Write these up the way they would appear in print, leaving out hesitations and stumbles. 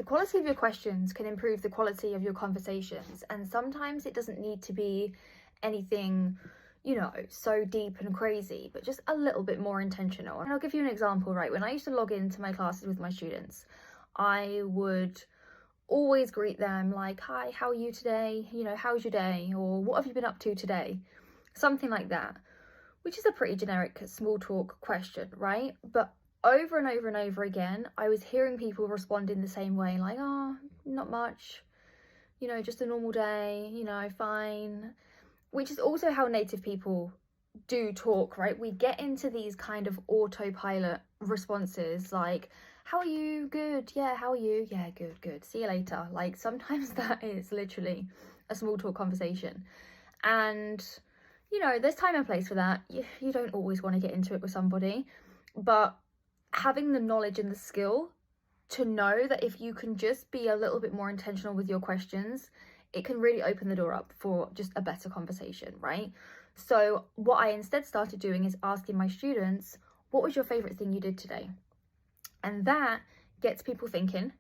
The quality of your questions can improve the quality of your conversations, and sometimes it doesn't need to be anything, so deep and crazy, but just a little bit more intentional. And I'll give you an example, right? When I used to log into my classes with my students, I would always greet them like, "Hi, how are you today? How's your day?" Or "What have you been up to today?" Something like that, which is a pretty generic small talk question, right? But over and over and over again, I was hearing people respond in the same way, like, "Oh, not much, just a normal day, fine," which is also how native people do talk, right? We get into these kind of autopilot responses like, "How are you? Good. Yeah, how are you? Yeah, good, good. See you later." Like, sometimes that is literally a small talk conversation. And, there's time and place for that. You don't always want to get into it with somebody, but having the knowledge and the skill to know that if you can just be a little bit more intentional with your questions, it can really open the door up for just a better conversation, right? So what I instead started doing is asking my students, "What was your favorite thing you did today?" And that gets people thinking.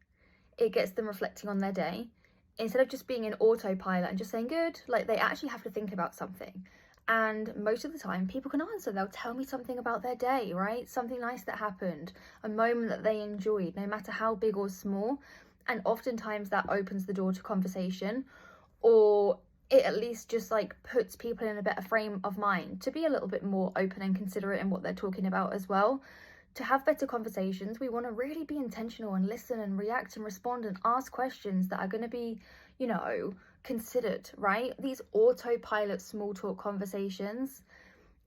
It gets them reflecting on their day. Instead of just being in autopilot and just saying good, like, they actually have to think about something. And most of the time, people can answer. They'll tell me something about their day, right? Something nice that happened, a moment that they enjoyed, no matter how big or small. And oftentimes that opens the door to conversation, or it at least just like puts people in a better frame of mind to be a little bit more open and considerate in what they're talking about as well. To have better conversations, we want to really be intentional and listen and react and respond and ask questions that are going to be, considered, right? These autopilot small talk conversations,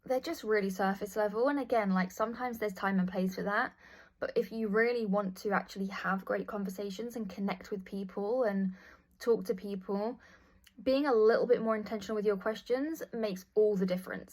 they're just really surface level. And again, like, sometimes there's time and place for that. But if you really want to actually have great conversations and connect with people and talk to people, being a little bit more intentional with your questions makes all the difference.